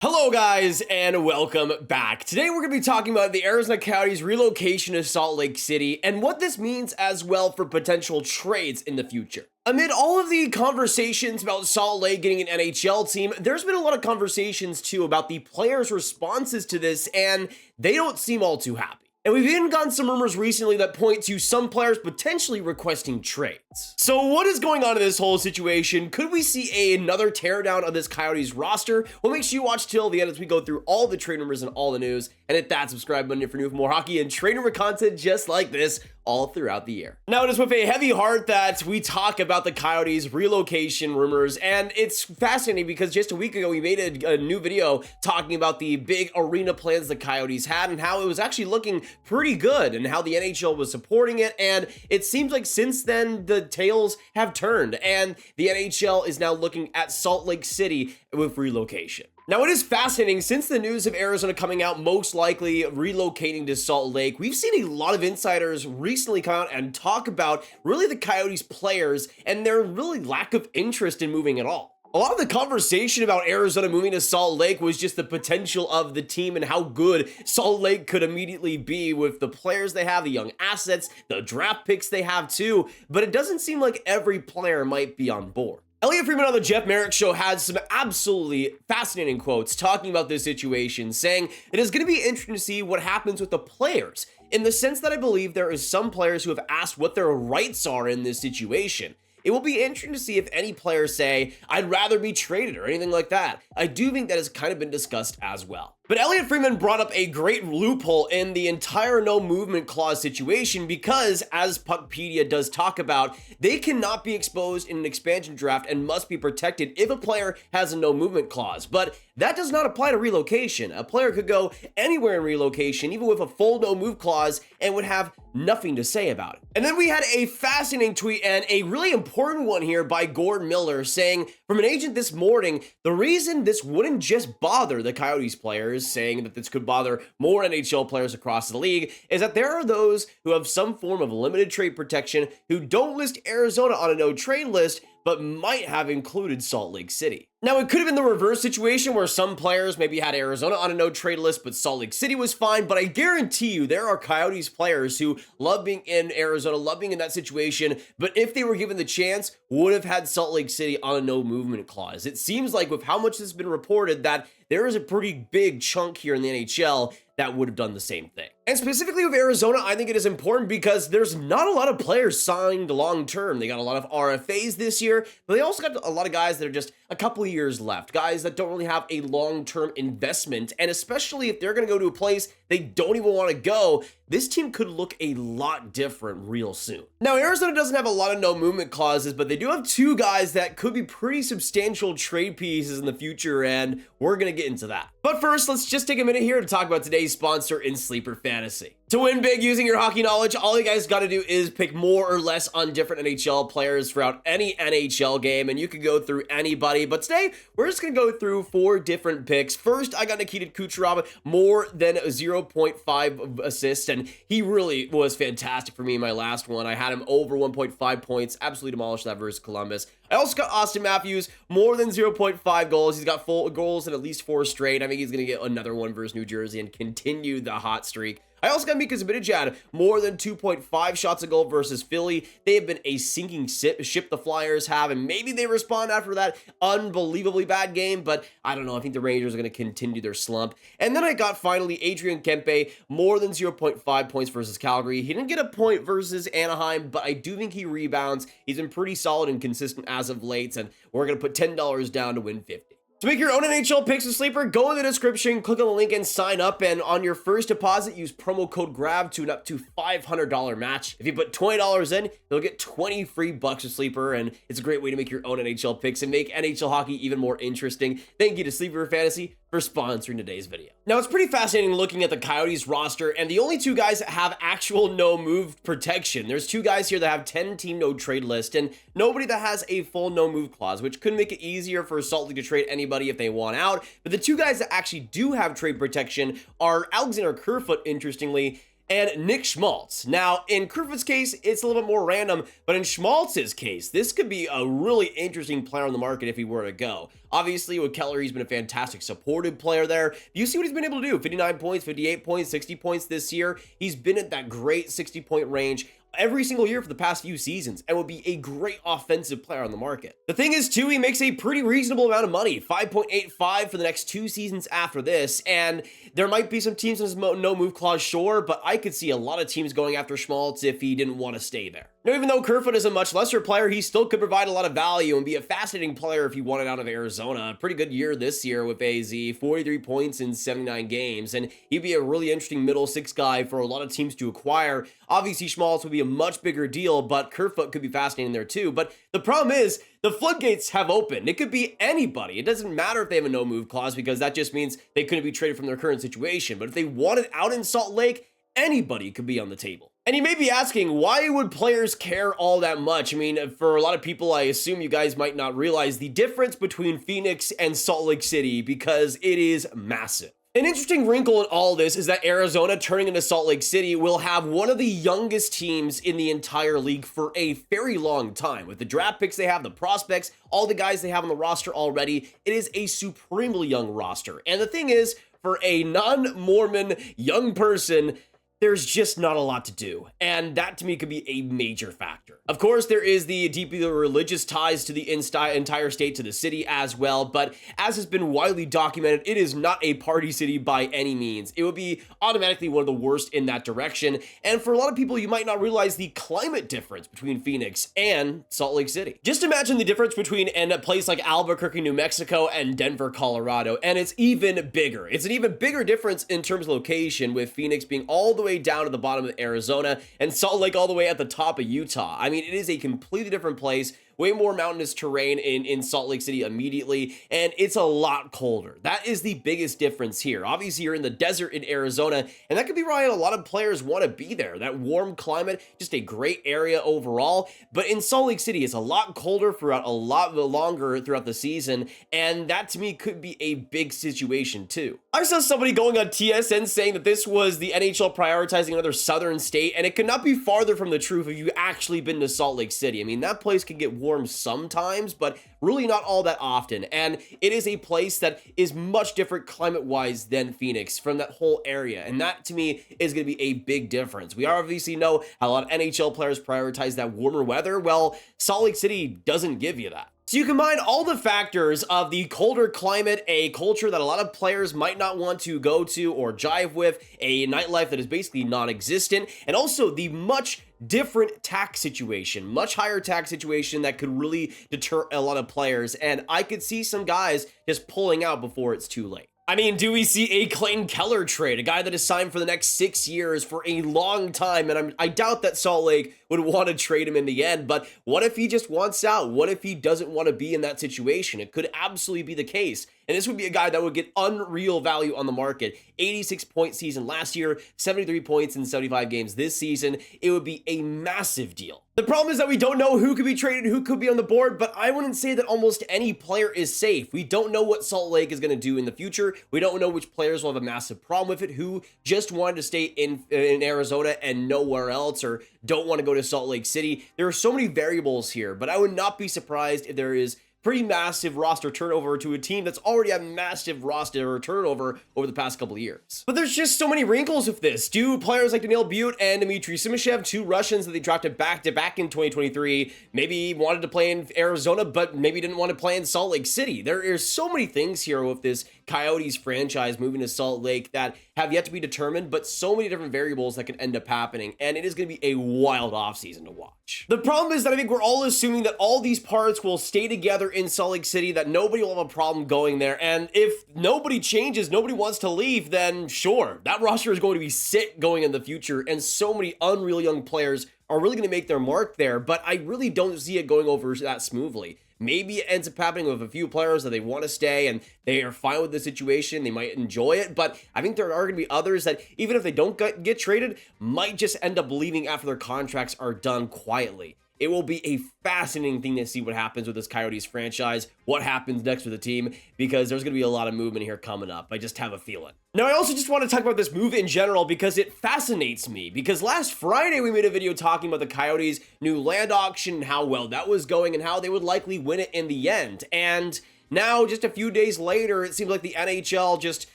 Hello guys and welcome back. Today we're going to be talking about the Arizona Coyotes relocation to Salt Lake City and what this means as well for potential trades in the future. Amid all of the conversations about Salt Lake getting an NHL team, there's been a lot of conversations too about the players' responses to this, and they don't seem all too happy. And we've even gotten some rumors recently that point to some players potentially requesting trades. So what is going on in this whole situation? Could we see another teardown of this Coyotes roster? Well, make sure you watch till the end as we go through all the trade rumors and all the news. And hit that subscribe button if you're new for more hockey and trade rumor content just like this all throughout the year. Now, it is with a heavy heart that we talk about the Coyotes relocation rumors, and it's fascinating because just a week ago we made a new video talking about the big arena plans the Coyotes had and how it was actually looking pretty good and how the NHL was supporting it, and it seems like since then the tails have turned and the NHL is now looking at Salt Lake City with relocation. Now, it is fascinating, since the news of Arizona coming out most likely relocating to Salt Lake, we've seen a lot of insiders recently come out and talk about really the Coyotes players and their really lack of interest in moving at all. A lot of the conversation about Arizona moving to Salt Lake was just the potential of the team and how good Salt Lake could immediately be with the players they have, the young assets, the draft picks they have too, but it doesn't seem like every player might be on board. Elliot Friedman on the Jeff Merrick Show had some absolutely fascinating quotes talking about this situation, saying it is going to be interesting to see what happens with the players, in the sense that I believe there is some players who have asked what their rights are in this situation. It will be interesting to see if any players say, I'd rather be traded or anything like that. I do think that has kind of been discussed as well. But Elliot Friedman brought up a great loophole in the entire no movement clause situation because, as Puckpedia does talk about, they cannot be exposed in an expansion draft and must be protected if a player has a no movement clause. But that does not apply to relocation. A player could go anywhere in relocation, even with a full no move clause, and would have nothing to say about it. And then we had a fascinating tweet and a really important one here by Gordon Miller saying, from an agent this morning, the reason this wouldn't just bother the Coyotes players, saying that this could bother more NHL players across the league, is that there are those who have some form of limited trade protection who don't list Arizona on a no trade list, but might have included Salt Lake City. Now, it could have been the reverse situation where some players maybe had Arizona on a no trade list, but Salt Lake City was fine. But I guarantee you there are Coyotes players who love being in Arizona, love being in that situation, but if they were given the chance, would have had Salt Lake City on a no movement clause. It seems like with how much has been reported that there is a pretty big chunk here in the NHL that would have done the same thing. And specifically with Arizona, I think it is important because there's not a lot of players signed long term. They got a lot of RFAs this year, but they also got a lot of guys that are just a couple of years left, guys that don't really have a long-term investment. And especially if they're going to go to a place they don't even want to go, this team could look a lot different real soon. Now, Arizona doesn't have a lot of no movement clauses, but they do have two guys that could be pretty substantial trade pieces in the future, and we're going to get into that. But first, let's just take a minute here to talk about today's sponsor in Sleeper Fantasy. To win big using your hockey knowledge, all you guys got to do is pick more or less on different NHL players throughout any NHL game, and you can go through anybody. But today, we're just going to go through 4 different picks. First, I got Nikita Kucherov, more than 0.5 assists, and he really was fantastic for me in my last one. I had him over 1.5 points, absolutely demolished that versus Columbus. I also got Austin Matthews, more than 0.5 goals. He's got 4 goals in at least 4 straight. I think he's going to get another one versus New Jersey and continue the hot streak. I also got Mika Zibanejad, more than 2.5 shots a goal versus Philly. They have been a sinking ship, the Flyers have, and maybe they respond after that unbelievably bad game, but I don't know. I think the Rangers are going to continue their slump. And then I got finally Adrian Kempe, more than 0.5 points versus Calgary. He didn't get a point versus Anaheim, but I do think he rebounds. He's been pretty solid and consistent as of late, and we're going to put $10 down to win 50. To make your own NHL picks with Sleeper, go in the description, click on the link and sign up. And on your first deposit, use promo code GRAB to an up to $500 match. If you put $20 in, you'll get 20 free bucks with Sleeper. And it's a great way to make your own NHL picks and make NHL hockey even more interesting. Thank you to Sleeper Fantasy for sponsoring today's video. Now, it's pretty fascinating looking at the Coyotes roster, and the only 2 guys that have actual no move protection. There's 2 guys here that have 10 team no trade list, and nobody that has a full no move clause, which could make it easier for Salt Lake to trade anybody if they want out. But the 2 guys that actually do have trade protection are Alexander Kerfoot, interestingly, and Nick Schmaltz. Now, in Kerfoot's case, it's a little bit more random, but in Schmaltz's case, this could be a really interesting player on the market if he were to go. Obviously, with Keller, he's been a fantastic supported player there. You see what he's been able to do. 59 points, 58 points, 60 points this year. He's been at that great 60-point range every single year for the past few seasons and would be a great offensive player on the market. The thing is, too, he makes a pretty reasonable amount of money, 5.85 for the next 2 seasons after this, and there might be some teams in his no-move clause, sure, but I could see a lot of teams going after Schmaltz if he didn't want to stay there. Now, even though Kerfoot is a much lesser player, he still could provide a lot of value and be a fascinating player if he wanted out of Arizona. A pretty good year this year with AZ, 43 points in 79 games, and he'd be a really interesting middle six guy for a lot of teams to acquire. Obviously, Schmaltz would be a much bigger deal, but Kerfoot could be fascinating there too. But the problem is, the floodgates have opened. It could be anybody. It doesn't matter if they have a no-move clause because that just means they couldn't be traded from their current situation. But if they wanted out in Salt Lake, anybody could be on the table. And you may be asking, why would players care all that much? I mean, for a lot of people, I assume you guys might not realize the difference between Phoenix and Salt Lake City because it is massive. An interesting wrinkle in all this is that Arizona, turning into Salt Lake City, will have one of the youngest teams in the entire league for a very long time. With the draft picks they have, the prospects, all the guys they have on the roster already, it is a supremely young roster. And the thing is, for a non-Mormon young person, there's just not a lot to do, and that to me could be a major factor. Of course, there is the deeply religious ties to the entire state, to the city as well, but as has been widely documented, it is not a party city by any means. It would be automatically one of the worst in that direction, and for a lot of people, you might not realize the climate difference between Phoenix and Salt Lake City. Just imagine the difference between a place like Albuquerque, New Mexico, and Denver, Colorado, and it's even bigger. It's an even bigger difference in terms of location, with Phoenix being all the way down to the bottom of Arizona and Salt Lake all the way at the top of Utah. I mean, it is a completely different place, way more mountainous terrain in Salt Lake City immediately, and it's a lot colder. That is the biggest difference here. Obviously, you're in the desert in Arizona, and that could be why a lot of players want to be there. That warm climate, just a great area overall, but in Salt Lake City, it's a lot colder throughout a lot longer throughout the season, and that to me could be a big situation too. I saw somebody going on TSN saying that this was the NHL prioritizing another southern state, and it could not be farther from the truth if you've actually been to Salt Lake City. I mean, that place can get warm sometimes, but really not all that often, and it is a place that is much different climate-wise than Phoenix from that whole area, and that to me is going to be a big difference. We obviously know how a lot of NHL players prioritize that warmer weather. Well, Salt Lake City doesn't give you that. So you combine all the factors of the colder climate, a culture that a lot of players might not want to go to or jive with, a nightlife that is basically non-existent, and also the much different tax situation, much higher tax situation that could really deter a lot of players. And I could see some guys just pulling out before it's too late. I mean, do we see a Clayton Keller trade, a guy that is signed for the next 6 years for a long time? And I doubt that Salt Lake would want to trade him in the end, but what if he just wants out? What if he doesn't want to be in that situation? It could absolutely be the case. And this would be a guy that would get unreal value on the market. 86-point season last year, 73 points in 75 games this season. It would be a massive deal. The problem is that we don't know who could be traded, who could be on the board, but I wouldn't say that almost any player is safe. We don't know what Salt Lake is going to do in the future. We don't know which players will have a massive problem with it, who just wanted to stay in Arizona and nowhere else, or don't want to go to Salt Lake City. There are so many variables here, but I would not be surprised if there is pretty massive roster turnover to a team that's already had massive roster turnover over the past couple of years. But there's just so many wrinkles with this. Do players like Daniil Butte and Dmitry Simashev, two Russians that they drafted back-to-back in 2023, maybe wanted to play in Arizona, but maybe didn't want to play in Salt Lake City? There are so many things here with this Coyotes franchise moving to Salt Lake that have yet to be determined, but so many different variables that could end up happening, and it is going to be a wild offseason to watch. The problem is that I think we're all assuming that all these parts will stay together in Salt Lake City, that nobody will have a problem going there, and if nobody changes, nobody wants to leave, then sure, that roster is going to be sick going in the future, and so many unreal young players are really going to make their mark there, but I really don't see it going over that smoothly. Maybe it ends up happening with a few players that they want to stay and they are fine with the situation. They might enjoy it, but I think there are going to be others that even if they don't get traded, might just end up leaving after their contracts are done quietly. It will be a fascinating thing to see what happens with this Coyotes franchise, what happens next with the team, because there's going to be a lot of movement here coming up. I just have a feeling. Now, I also just want to talk about this move in general because it fascinates me. Because last Friday, we made a video talking about the Coyotes' new land auction and how well that was going and how they would likely win it in the end. And now just a few days later, it seems like the NHL just,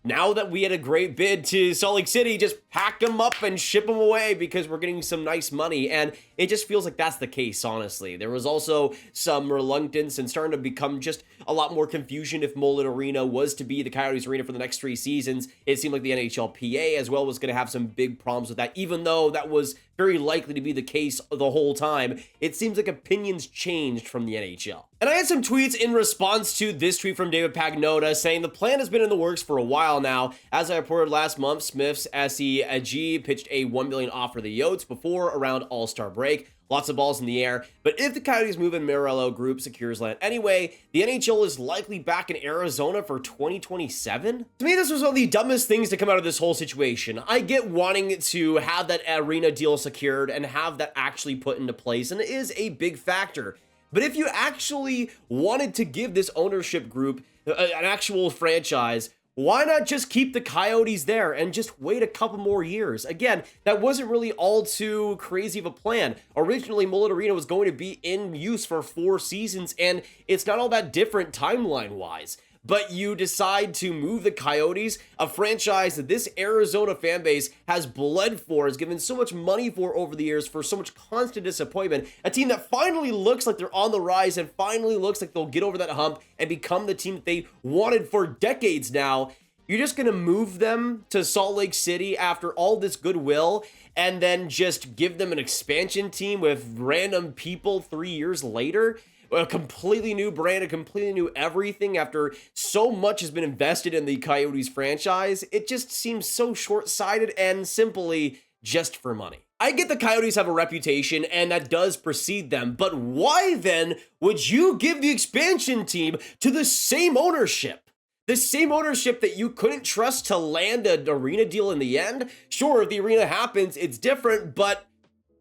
now that we had a great bid to Salt Lake City, just pack them up and ship them away because we're getting some nice money. And it just feels like that's the case, honestly. There was also some reluctance and starting to become just a lot more confusion if Mullet Arena was to be the Coyotes Arena for the next 3 seasons. It seemed like the NHLPA as well was going to have some big problems with that, even though that was very likely to be the case the whole time. It seems like opinions changed from the NHL. And I had some tweets in response to this tweet from David Pagnotta saying the plan has been in the works for a while now. As I reported last month, Smith's SEG pitched a $1 million offer to the Yotes before around All-Star break. Lots of balls in the air, but if the Coyotes move and Morello Group secures land anyway, the NHL is likely back in Arizona for 2027? To me, this was one of the dumbest things to come out of this whole situation. I get wanting to have that arena deal secured and have that actually put into place, and it is a big factor. But if you actually wanted to give this ownership group an actual franchise, why not just keep the Coyotes there and just wait a couple more years? Again, that wasn't really all too crazy of a plan. Originally, Mullet Arena was going to be in use for 4 seasons, and it's not all that different timeline-wise. But you decide to move the Coyotes, a franchise that this Arizona fan base has bled for, has given so much money for over the years, for so much constant disappointment. A team that finally looks like they're on the rise and finally looks like they'll get over that hump and become the team that they wanted for decades now. You're just going to move them to Salt Lake City after all this goodwill and then just give them an expansion team with random people 3 years later? A completely new brand, a completely new everything after so much has been invested in the Coyotes franchise. It just seems so short-sighted and simply just for money. I get the Coyotes have a reputation and that does precede them, but why then would you give the expansion team to the same ownership? The same ownership that you couldn't trust to land an arena deal in the end? Sure, if the arena happens, it's different, but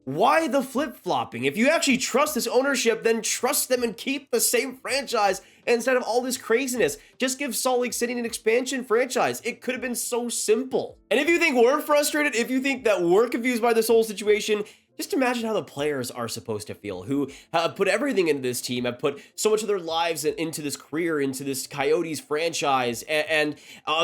why the flip-flopping? If you actually trust this ownership, then trust them and keep the same franchise instead of all this craziness. Just give Salt Lake City an expansion franchise. It could have been so simple. And if you think we're frustrated, if you think that we're confused by this whole situation, just imagine how the players are supposed to feel, who have put everything into this team, have put so much of their lives into this career, into this Coyotes franchise, and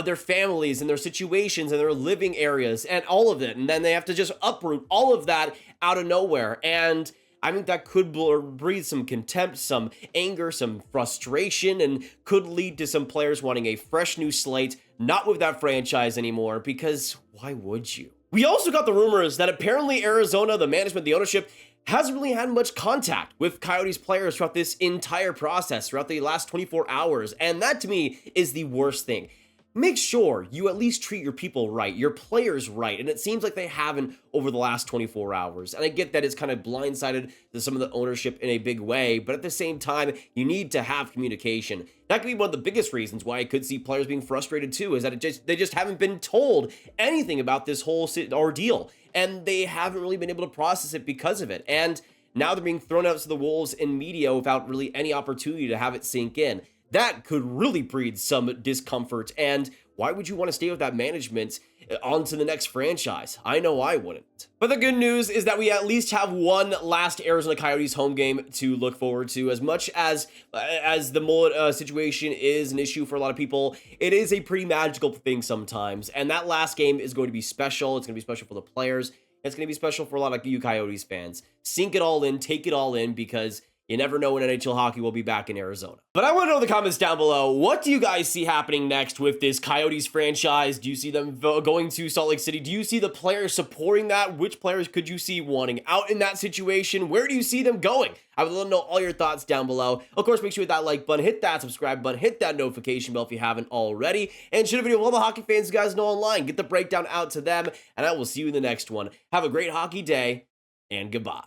their families and their situations and their living areas and all of it. And then they have to just uproot all of that out of nowhere. And I think that could breathe some contempt, some anger, some frustration, and could lead to some players wanting a fresh new slate, not with that franchise anymore, because why would you? We also got the rumors that apparently Arizona, the management, the ownership, hasn't really had much contact with Coyotes players throughout this entire process, throughout the last 24 hours. And that to me is the worst thing. Make sure you at least treat your people right, your players right. And it seems like they haven't over the last 24 hours. And I get that it's kind of blindsided to some of the ownership in a big way, but at the same time, you need to have communication. That could be one of the biggest reasons why I could see players being frustrated too, is that they just haven't been told anything about this whole ordeal. And they haven't really been able to process it because of it. And now they're being thrown out to the wolves in media without really any opportunity to have it sink in. That could really breed some discomfort, and why would you want to stay with that management on to the next franchise? I know I wouldn't. But the good news is that we at least have one last Arizona Coyotes home game to look forward to. As much as the Mullet situation is an issue for a lot of people, it is a pretty magical thing sometimes, and that last game is going to be special. It's going to be special for the players. It's going to be special for a lot of you Coyotes fans. Sink it all in, take it all in, because you never know when NHL hockey will be back in Arizona. But I want to know in the comments down below, what do you guys see happening next with this Coyotes franchise? Do you see them going to Salt Lake City? Do you see the players supporting that? Which players could you see wanting out in that situation? Where do you see them going? I would love to know all your thoughts down below. Of course, make sure you hit that like button, hit that subscribe button, hit that notification bell if you haven't already, and share the video with all the hockey fans you guys know online. Get the breakdown out to them, and I will see you in the next one. Have a great hockey day, and goodbye.